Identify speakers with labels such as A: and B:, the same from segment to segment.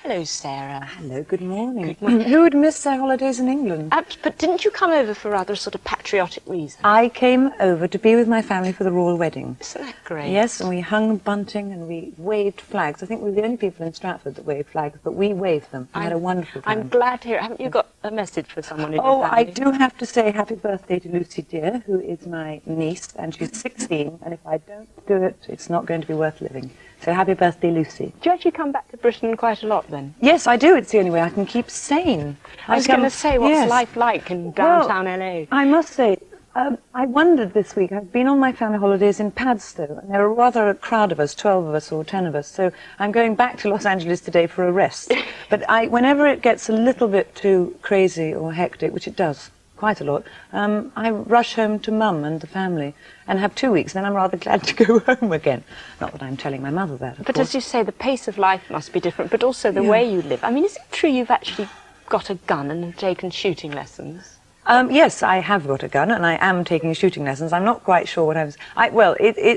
A: Hello, Sarah.
B: Hello, good morning.
A: Good morning.
B: Who would miss their holidays in England?
A: But didn't you come over for rather a sort of patriotic reason?
B: I came over to be with my family for the royal wedding.
A: Isn't that great?
B: Yes, and we hung bunting and we waved flags. I think we were the only people in Stratford that waved flags, but we waved them. We had a wonderful time.
A: I'm glad to hear it. Haven't you got a message for someone in your
B: Oh,
A: family?
B: I do have to say happy birthday to Lucy dear, who is my niece, and she's 16, and if I don't do it, it's not going to be worth living. So happy birthday, Lucy.
A: Do you actually come back to Britain quite a lot then?
B: Yes, I do. It's the only way I can keep sane.
A: I was going to say, what's life like in downtown LA?
B: I must say, I wondered this week, I've been on my family holidays in Padstow, and there are rather a crowd of us, 12 of us or 10 of us, so I'm going back to Los Angeles today for a rest. But whenever it gets a little bit too crazy or hectic, which it does, quite a lot, I rush home to Mum and the family and have 2 weeks, then I'm rather glad to go home again. Not that I'm telling my mother that,
A: But as you say, the pace of life must be different, but also the way you live. I mean, is it true you've actually got a gun and have taken shooting lessons?
B: Yes, I have got a gun and I am taking shooting lessons. I'm not quite sure what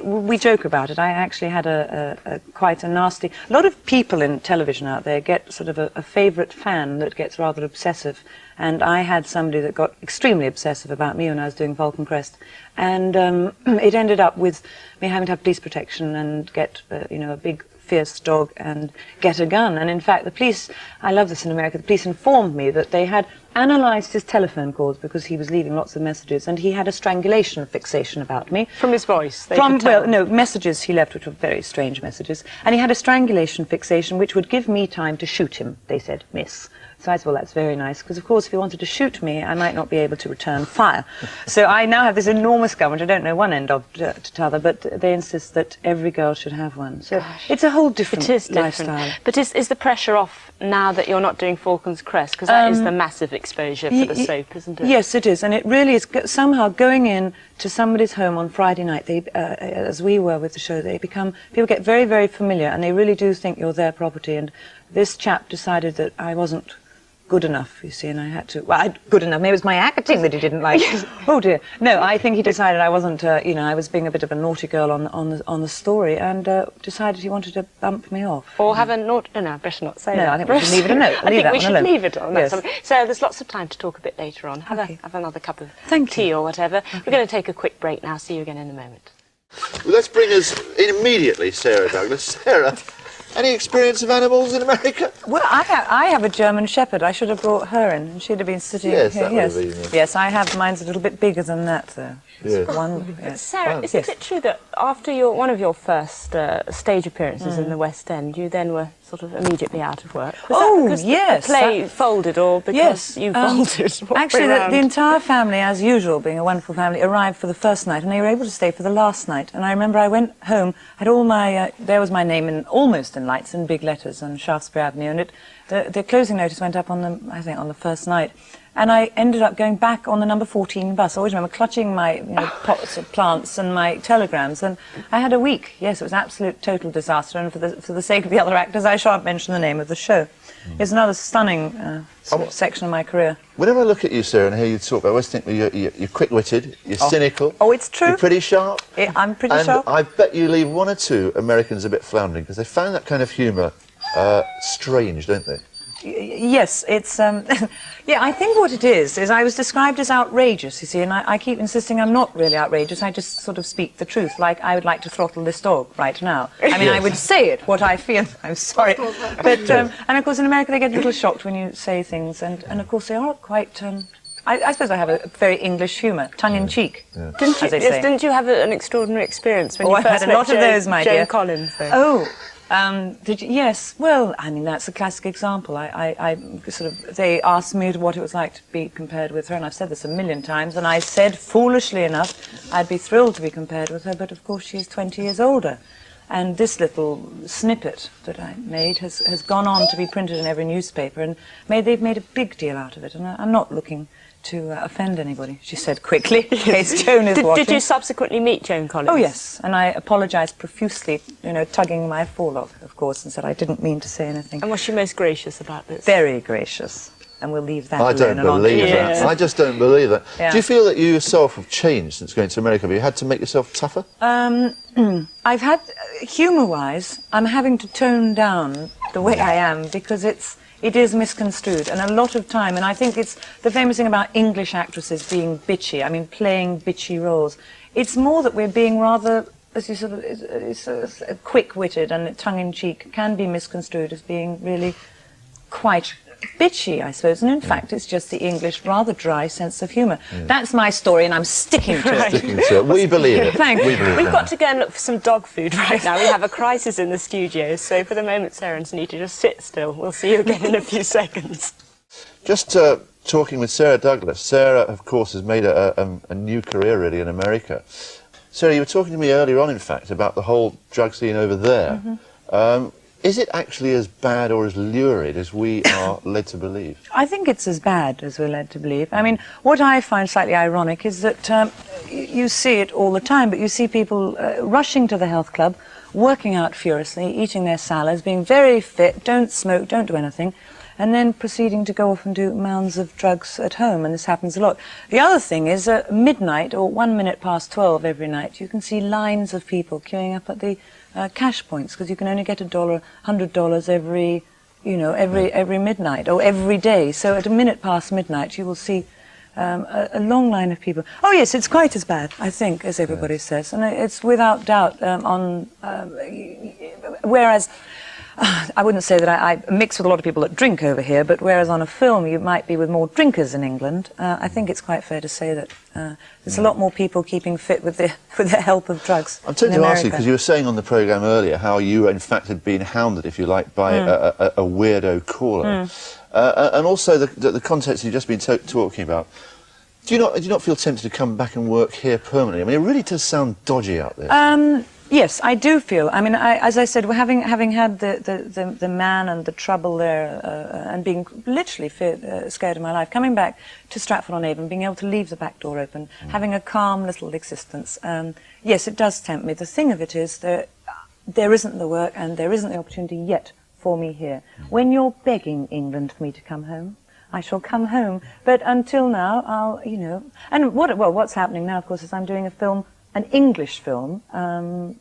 B: we joke about it. I actually had quite a nasty... A lot of people in television out there get sort of a favourite fan that gets rather obsessive. And I had somebody that got extremely obsessive about me when I was doing Falcon Crest. And it ended up with me having to have police protection and get, a big fierce dog and get a gun. And in fact, the police, I love this in America, the police informed me that they had analysed his telephone calls because he was leaving lots of messages, and he had a strangulation fixation about me.
A: From his voice?
B: Messages he left, which were very strange messages. And he had a strangulation fixation which would give me time to shoot him, they said, miss. So I said, well, that's very nice, because of course if he wanted to shoot me, I might not be able to return fire. So I now have this enormous gun, which I don't know one end of to t'other, but they insist that every girl should have one. So it's a whole different lifestyle.
A: But is the pressure off now that you're not doing Falcon's Crest? Because that is the massive exposure for the soap, isn't it?
B: Yes, it is, and it really is. Somehow going in to somebody's home on Friday night, they, as we were with the show, people get very, very familiar, and they really do think you're their property. And this chap decided that I wasn't good enough, you see, and I had to... Well, good enough. Maybe it was my acting that he didn't like. Oh dear. No, I think he decided I wasn't, I was being a bit of a naughty girl on the story, and decided he wanted to bump me off.
A: Or have a naughty... No, I better not say that.
B: No, I think we should leave it alone.
A: I think we should leave it on.
B: Yes.
A: So there's lots of time to talk a bit later on. Have another cup of tea or whatever. Okay. We're going to take a quick break now. See you again in a moment.
C: Well, let's bring us in immediately, Sarah Douglas. Sarah, any experience of animals in America?
B: Well, I have a German Shepherd. I should have brought her in. She'd have been sitting here. Yes, I have. Mine's a little bit bigger than that, though.
A: Yes. Sarah, is it true that after one of your first stage appearances in the West End, you then were sort of immediately out of work? Was that because the play folded, or because you folded?
B: Actually, the entire family, as usual, being a wonderful family, arrived for the first night, and they were able to stay for the last night. And I remember I went home, had all my, there was my name almost in lights and big letters on Shaftesbury Avenue, and the closing notice went up on the first night. And I ended up going back on the number 14 bus. I always remember clutching my pots of plants and my telegrams, and I had a week. Yes, it was an absolute total disaster, and for the sake of the other actors, I shan't mention the name of the show. It's another stunning section of my career.
C: Whenever I look at you, Sarah, and hear you talk, I always think you're quick-witted, you're cynical.
B: Oh, it's true.
C: You're pretty sharp.
B: I'm pretty sharp.
C: And I bet you leave one or two Americans a bit floundering, because they found that kind of humour strange, don't they?
B: Yes, it's... yeah, I think what it is I was described as outrageous, you see, and I keep insisting I'm not really outrageous, I just sort of speak the truth, like I would like to throttle this dog right now. I mean, I would say it, what I feel, I'm sorry. But, and of course in America they get a little shocked when you say things, and of course they are quite... I suppose I have a very English humour, tongue-in-cheek,
A: Didn't you have an extraordinary experience when you first
B: had a lot of those, my dear.
A: Joan Collins?
B: Did you? Yes. Well, I mean, that's a classic example. They asked me what it was like to be compared with her, and I've said this a million times, and I said, foolishly enough, I'd be thrilled to be compared with her, but of course she's 20 years older. And this little snippet that I made has gone on to be printed in every newspaper, and they've made a big deal out of it, and I'm not looking to offend anybody, she said quickly, in case Joan is watching.
A: Did you subsequently meet Joan Collins?
B: Oh, yes, and I apologised profusely, tugging my forelock, of course, and said I didn't mean to say anything.
A: And was she most gracious about this?
B: Very gracious. And we'll leave that alone.
C: I don't believe that. Yeah. I just don't believe that. Yeah. Do you feel that you yourself have changed since going to America? Have you had to make yourself tougher?
B: I've had, humour-wise, I'm having to tone down the way I am, because it is misconstrued, and a lot of time, and I think it's the famous thing about English actresses being bitchy, I mean, playing bitchy roles. It's more that we're being rather, as you sort of, quick-witted and tongue-in-cheek, can be misconstrued as being really quite bitchy, I suppose, and in fact it's just the English rather dry sense of humour. That's my story, and I'm sticking to it.
C: Sticking to it. We believe it.
B: Thank you.
A: We've got to go and look for some dog food right now. We have a crisis in the studio, so for the moment, Sarah and Sinitta, just sit still. We'll see you again in a few seconds.
C: Just talking with Sarah Douglas. Sarah, of course, has made a new career, really, in America. Sarah, you were talking to me earlier on, in fact, about the whole drug scene over there. Is it actually as bad or as lurid as we are led to believe?
B: I think it's as bad as we're led to believe. I mean, what I find slightly ironic is that you see it all the time, but you see people rushing to the health club, working out furiously, eating their salads, being very fit, don't smoke, don't do anything, and then proceeding to go off and do mounds of drugs at home, and this happens a lot. The other thing is at midnight, or 1 minute past 12 every night, you can see lines of people queuing up at the cash points, because you can only get $100 every, every midnight, or every day. So at a minute past midnight, you will see a long line of people. Oh yes, it's quite as bad, I think, as everybody says, and it's without doubt whereas I wouldn't say that I mix with a lot of people that drink over here, but whereas on a film you might be with more drinkers in England, I think it's quite fair to say that there's a lot more people keeping fit with the help of drugs.
C: I'm tempted to ask you, because you were saying on the programme earlier how you, in fact, had been hounded, if you like, by a weirdo caller. And also the context you've just been talking about. Do you not feel tempted to come back and work here permanently? I mean, it really does sound dodgy out there.
B: Yes, I do feel. I mean, as I said, having had the man and the trouble there, and being literally scared of my life, coming back to Stratford-on-Avon, being able to leave the back door open, having a calm little existence. Yes, it does tempt me. The thing of it is that there isn't the work and there isn't the opportunity yet for me here. When you're begging England for me to come home, I shall come home. But until now, I'll, and what's happening now, of course, is I'm doing a film, an English film,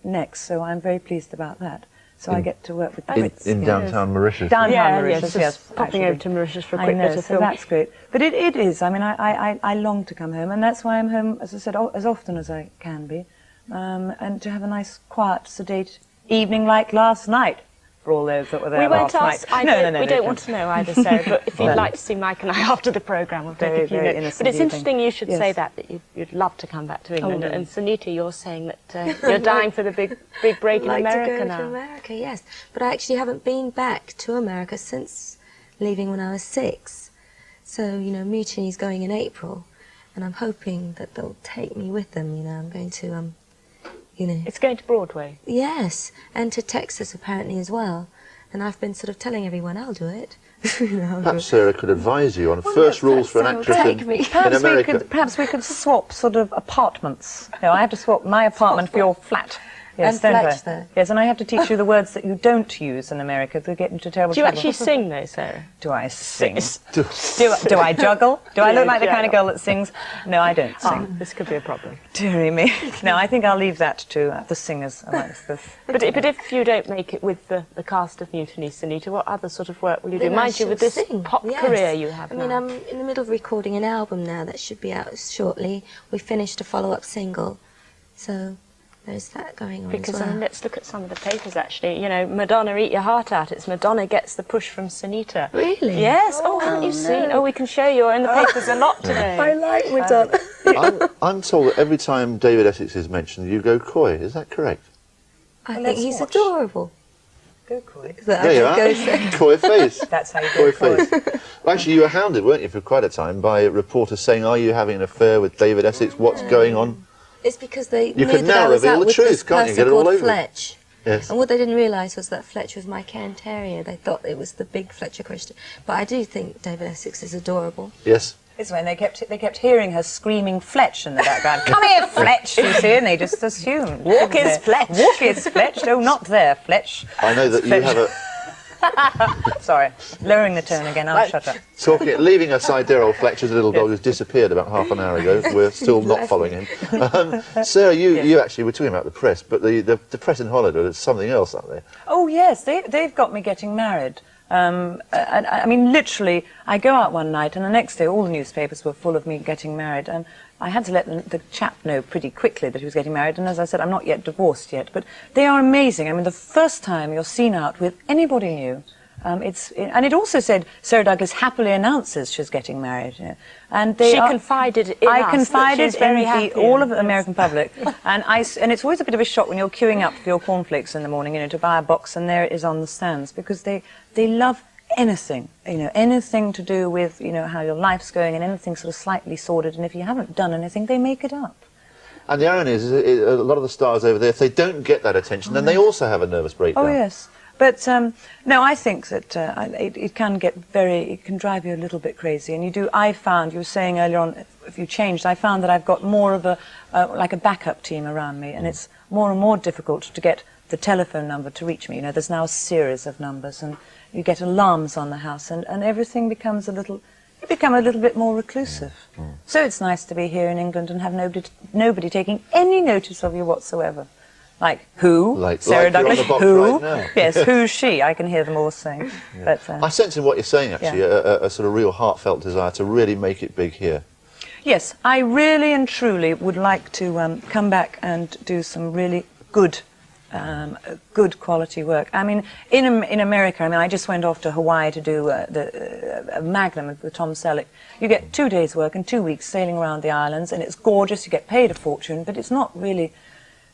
B: next, so I'm very pleased about that. So I get to work with Brits.
C: In downtown Mauritius.
B: Downtown Mauritius, yes.
A: Popping over to Mauritius for a quick bit of
B: so
A: film.
B: that's great. But it is, I mean, I long to come home, and that's why I'm home, as I said, as often as I can be, and to have a nice, quiet, sedate evening like last night. For all those that were there last night.
A: We don't want to know either, Sarah, but if you'd like to see Mike and I after the programme, we'll take a few minutes. But it's interesting you should say that you'd love to come back to England. And Sinitta, you're saying that you're dying for the big break in America now.
D: To America, yes. But I actually haven't been back to America since leaving when I was 6. So, Mutiny's going in April, and I'm hoping that they'll take me with them. I'm going to
A: It's going to Broadway.
D: Yes, and to Texas apparently as well. And I've been sort of telling everyone I'll do it.
C: Perhaps Sarah could advise you on first rules for an actress in America.
B: Perhaps we could swap sort of apartments. I have to swap my apartment for your flat. Yes,
D: and Fletch there.
B: Yes, and I have to teach you the words that you don't use in America to get into terrible trouble.
A: Do you actually sing, though, Sarah?
B: Do I sing? Do I juggle? Do I look like the kind of girl that sings? No, I don't sing.
A: This could be a problem.
B: Dearie me. No, I think I'll leave that to the singers amongst this.
A: But if you don't make it with the cast of Mutiny, Sinitta, what other sort of work will you do?
D: Then
A: Mind you, with this pop career you have now.
D: I'm in the middle of recording an album now that should be out shortly. We finished a follow-up single, so there's that going on
A: because
D: as well.
A: Let's look at some of the papers, actually. Madonna, Eat Your Heart Out. It's Madonna gets the push from Sinitta.
D: Really?
A: Yes. Oh, haven't you seen? Oh, we can show you. You're in the papers a lot today.
D: I like Madonna.
C: I'm told that every time David Essex is mentioned, you go coy. Is that correct?
D: I think he's adorable.
B: Go coy.
C: There you are. Coy face.
B: That's how you go
C: coy face. Well, actually, you were hounded, weren't you, for quite a time by reporters saying, "Are you having an affair with David Essex? What's going on?"
D: It's because they
C: You
D: knew
C: can
D: that
C: now
D: I was
C: reveal
D: out
C: the
D: with
C: truth,
D: this
C: can't you?
D: person
C: Get it all
D: called
C: over.
D: Fletch.
C: Yes.
D: And what they didn't realise was that Fletch was my Cairn Terrier. They thought it was the big Fletcher Christian. But I do think David Essex is adorable.
C: Yes.
B: It's when they kept hearing her screaming Fletch in the background. Come here, Fletch, you see, and they just assumed.
A: Walk is Fletch.
B: Walk is Fletch. Oh, not there, Fletch.
C: I know that you have
B: Sorry, lowering the tone again. I'll shut up.
C: Leaving aside dear old Fletcher's little dog who's disappeared about half an hour ago. We're still not following him. Sarah, you actually were talking about the press, but the press in Hollywood is something else, aren't they?
B: Oh yes, they've got me getting married. I mean, literally, I go out one night and the next day all the newspapers were full of me getting married. And I had to let the chap know pretty quickly that he was getting married. And as I said, I'm not yet divorced yet. But they are amazing. I mean, the first time you're seen out with anybody new, and it also said Sarah Douglas happily announces she's getting married. You know, and
A: she confided in
B: I
A: us
B: confided
A: very
B: in all of the American public, and it's always a bit of a shock when you're queuing up for your cornflakes in the morning, you know, to buy a box, and there it is on the stands, because they love anything, you know, anything to do with, you know, how your life's going, and anything sort of slightly sordid, and if you haven't done anything, they make it up.
C: And the irony is a lot of the stars over there, if they don't get that attention, then they also have a nervous breakdown.
B: Oh yes. But no, I think that it can drive you a little bit crazy. And you were saying earlier on, if you changed, I found that I've got more of like a backup team around me, and it's more and more difficult to get the telephone number to reach me. You know, there's now a series of numbers, and you get alarms on the house, and everything becomes you become a little bit more reclusive. So it's nice to be here in England and have nobody taking any notice of you whatsoever. Like, who? Sarah Douglas, who?
C: Right,
B: yes, who's she? I can hear them all saying.
C: Yeah. But, I sense in what you're saying, actually, a sort of real heartfelt desire to really make it big here.
B: Yes, I really and truly would like to come back and do some really good quality work. I mean, in America, I mean, I just went off to Hawaii to do the Magnum with Tom Selleck. You get 2 days' work and 2 weeks sailing around the islands, and it's gorgeous. You get paid a fortune, but it's not really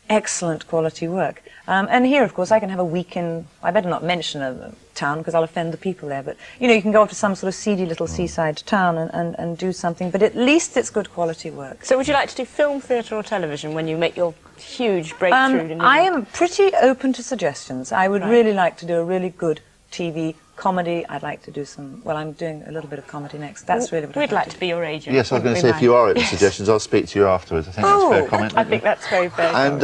B: excellent quality work. And here, of course, I can have a week in, I better not mention a town because I'll offend the people there, but, you know, you can go off to some sort of seedy little seaside town and do something, but at least it's good quality work.
A: So would you like to do film, theatre or television when you make your huge breakthrough?
B: I am pretty open to suggestions. I would really like to do a really good TV comedy. I'd like to do some, well, I'm doing a little bit of comedy next. That's really what
A: we'd like to be your agent.
C: Yes, I was going to say, if you are open to suggestions, I'll speak to you afterwards. I think that's a fair comment.
A: I think that's very fair.
C: And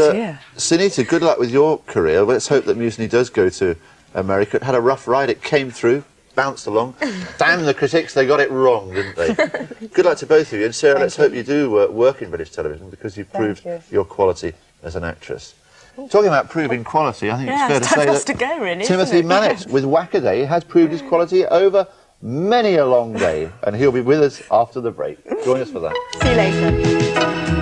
C: Sinitta, good luck with your career. Let's hope that Mutiny does go to America. It had a rough ride. It came through, bounced along. Damn the critics, they got it wrong, didn't they? Good luck to both of you. And Sarah, let's hope you do work in British television, because you've proved your quality as an actress. Talking about proving quality, I think it's fair to say that Timothy Mallet with Wackaday has proved his quality over many a long day, and he'll be with us after the break. Join us for that.
A: See you later.